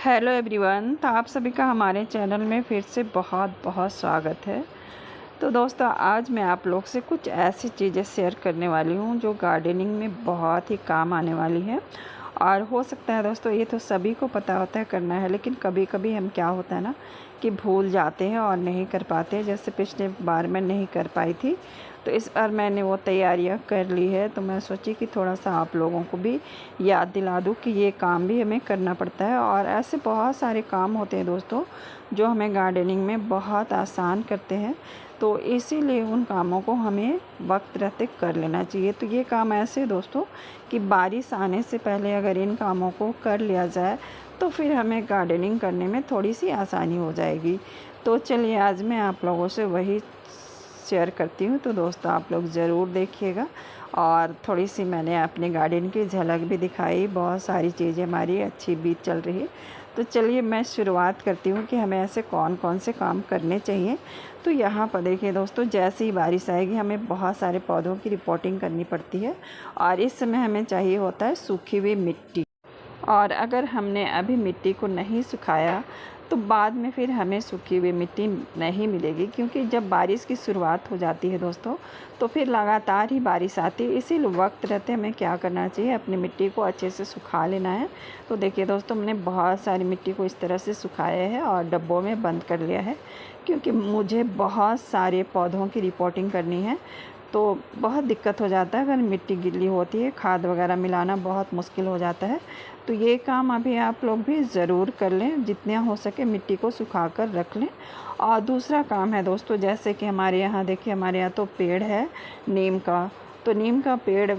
Hello everyone, तो आप सभी का हमारे चैनल में फिर से बहुत बहुत स्वागत है। तो दोस्तों, आज मैं आप लोग से कुछ ऐसी चीज़ें शेयर करने वाली हूँ जो गार्डनिंग में बहुत ही काम आने वाली है। और हो सकता है दोस्तों, ये तो सभी को पता होता है करना है, लेकिन कभी कभी हम क्या होता है ना कि भूल जाते हैं और नहीं कर पाते। जैसे पिछले बार मैं नहीं कर पाई थी, तो इस बार मैंने वो तैयारियां कर ली है। तो मैं सोची कि थोड़ा सा आप लोगों को भी याद दिला दूं कि ये काम भी हमें करना पड़ता है। और ऐसे बहुत सारे काम होते हैं दोस्तों जो हमें गार्डनिंग में बहुत आसान करते हैं, तो इसीलिए उन कामों को हमें वक्त रहते कर लेना चाहिए। तो ये काम ऐसे है दोस्तों कि बारिश आने से पहले अगर इन कामों को कर लिया जाए तो फिर हमें गार्डनिंग करने में थोड़ी सी आसानी हो जाएगी। तो चलिए, आज मैं आप लोगों से वही शेयर करती हूँ। तो दोस्तों, आप लोग ज़रूर देखिएगा। और थोड़ी सी मैंने अपने गार्डन की झलक भी दिखाई, बहुत सारी चीज़ें हमारी अच्छी बीत चल रही है। तो चलिए मैं शुरुआत करती हूँ कि हमें ऐसे कौन कौन से काम करने चाहिए। तो यहाँ पर देखिए दोस्तों, जैसे ही बारिश आएगी हमें बहुत सारे पौधों की रिपोर्टिंग करनी पड़ती है, और इस समय हमें चाहिए होता है सूखी हुई मिट्टी। और अगर हमने अभी मिट्टी को नहीं सुखाया तो बाद में फिर हमें सूखी हुई मिट्टी नहीं मिलेगी, क्योंकि जब बारिश की शुरुआत हो जाती है दोस्तों तो फिर लगातार ही बारिश आती है। इसीलिए वक्त रहते हमें क्या करना चाहिए, अपनी मिट्टी को अच्छे से सुखा लेना है। तो देखिए दोस्तों, मैंने बहुत सारी मिट्टी को इस तरह से सुखाया है और डब्बों में बंद कर लिया है, क्योंकि मुझे बहुत सारे पौधों की रिपोर्टिंग करनी है। तो बहुत दिक्कत हो जाता है अगर मिट्टी गीली होती है, खाद वगैरह मिलाना बहुत मुश्किल हो जाता है। तो ये काम अभी आप लोग भी ज़रूर कर लें, जितना हो सके मिट्टी को सुखा कर रख लें। और दूसरा काम है दोस्तों, जैसे कि हमारे यहाँ देखिए, हमारे यहाँ तो पेड़ है नीम का। तो नीम का पेड़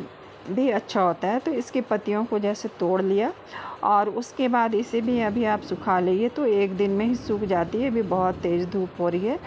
भी अच्छा होता है, तो इसकी पत्तियों को जैसे तोड़ लिया और उसके बाद इसे भी अभी आप सुखा लीजिए, तो एक दिन में ही सूख जाती है। अभी बहुत तेज़ धूप हो रही है,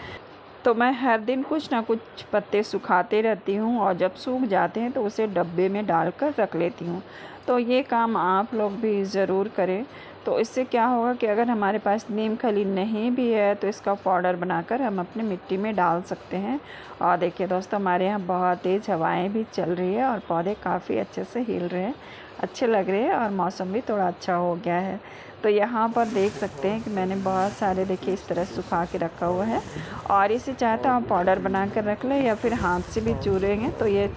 तो मैं हर दिन कुछ ना कुछ पत्ते सुखाते रहती हूँ, और जब सूख जाते हैं तो उसे डब्बे में डालकर रख लेती हूँ। तो ये काम आप लोग भी ज़रूर करें। तो इससे क्या होगा कि अगर हमारे पास नीम खली नहीं भी है तो इसका पाउडर बनाकर हम अपनी मिट्टी में डाल सकते हैं। और देखिए दोस्तों, हमारे यहाँ बहुत तेज़ हवाएं भी चल रही है और पौधे काफ़ी अच्छे से हिल रहे हैं, अच्छे लग रहे हैं, और मौसम भी थोड़ा अच्छा हो गया है। तो यहाँ पर देख सकते हैं कि मैंने बहुत सारे देखिए इस तरह सुखा के रखा हुआ है। और इसे चाहे तो आप पाउडर बना कर रख लें, या फिर हाथ से भी चूरेंगे तो ये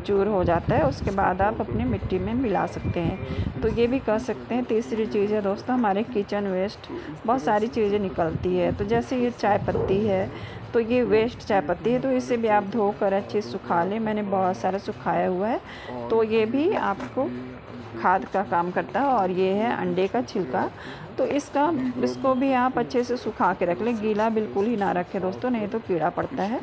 चूर हो जाता है। उसके बाद आप अपनी मिट्टी में मिला सकते हैं, तो ये भी कर सकते हैं। तीसरी चीज़ है दोस्तों, हमारे किचन वेस्ट बहुत सारी चीज़ें निकलती है। तो जैसे ये चाय पत्ती है, तो ये वेस्ट चाय पत्ती है, तो इसे भी आप धोकर अच्छे से सुखा लें। मैंने बहुत सारा सुखाया हुआ है, तो ये भी आपको खाद का काम करता है। और ये है अंडे का छिलका, तो इसको भी आप अच्छे से सुखा के रख लें, गीला बिल्कुल ही ना रखें दोस्तों, नहीं तो कीड़ा पड़ता है।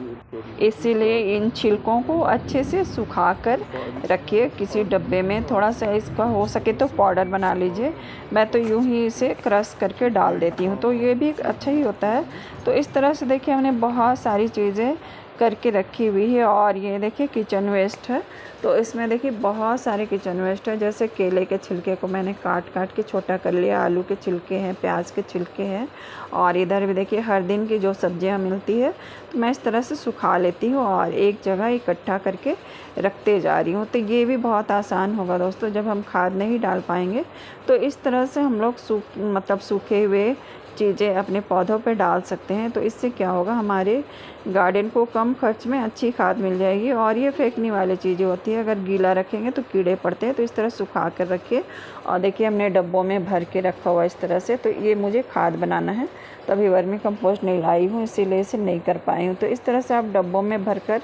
इसीलिए इन छिलकों को अच्छे से सुखा कर रखिए किसी डब्बे में। थोड़ा सा इसका हो सके तो पाउडर बना लीजिए। मैं तो यूं ही इसे क्रश करके डाल देती हूँ, तो ये भी अच्छा ही होता है। तो इस तरह से देखिए, हमने बहुत सारी चीज़ें करके रखी हुई है। और ये देखिए किचन वेस्ट है, तो इसमें देखिए बहुत सारे किचन वेस्ट है। जैसे केले के छिलके को मैंने काट काट के छोटा कर लिया, आलू के छिलके हैं, प्याज के छिलके हैं, और इधर भी देखिए हर दिन की जो सब्जियां मिलती है तो मैं इस तरह से सुखा लेती हूँ और एक जगह इकट्ठा करके रखते जा रही हूँ। तो ये भी बहुत आसान होगा दोस्तों, जब हम खाद नहीं डाल पाएंगे तो इस तरह से हम लोग सूखे हुए चीज़ें अपने पौधों पे डाल सकते हैं। तो इससे क्या होगा, हमारे गार्डन को कम खर्च में अच्छी खाद मिल जाएगी। और ये फेंकने वाली चीज़ें होती है, अगर गीला रखेंगे तो कीड़े पड़ते हैं। तो इस तरह सुखा कर रखिए। और देखिए, हमने डब्बों में भर के रखा हुआ इस तरह से। तो ये मुझे खाद बनाना है, तभी वर्मी कंपोस्ट नहीं लाई हूँ, इसीलिए इसे नहीं कर पाई हूँ। तो इस तरह से आप डब्बों में भर कर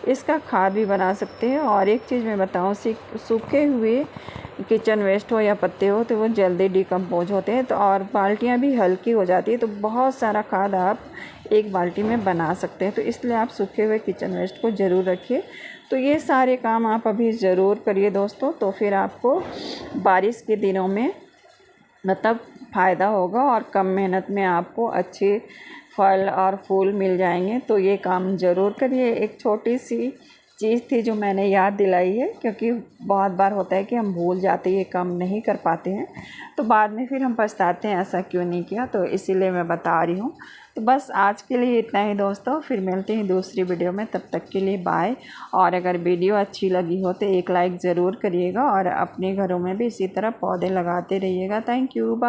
इसका खाद भी बना सकते हैं। और एक चीज़ मैं बताऊँ, सूखे हुए किचन वेस्ट हो या पत्ते हो तो वो जल्दी डिकम्पोज होते हैं, तो और बाल्टियाँ भी हल्की हो जाती है, तो बहुत सारा खाद आप एक बाल्टी में बना सकते हैं। तो इसलिए आप सूखे हुए किचन वेस्ट को ज़रूर रखिए। तो ये सारे काम आप अभी ज़रूर करिए दोस्तों, तो फिर आपको बारिश के दिनों में फ़ायदा होगा और कम मेहनत में आपको अच्छे फल और फूल मिल जाएंगे। तो ये काम ज़रूर करिए। एक छोटी सी चीज़ थी जो मैंने याद दिलाई है, क्योंकि बहुत बार होता है कि हम भूल जाते हैं, ये काम नहीं कर पाते हैं, तो बाद में फिर हम पछताते हैं ऐसा क्यों नहीं किया। तो इसीलिए मैं बता रही हूँ। तो बस आज के लिए इतना ही दोस्तों, फिर मिलते हैं दूसरी वीडियो में। तब तक के लिए बाय। और अगर वीडियो अच्छी लगी हो तो एक लाइक ज़रूर करिएगा, और अपने घरों में भी इसी तरह पौधे लगाते रहिएगा। Thank you, bye.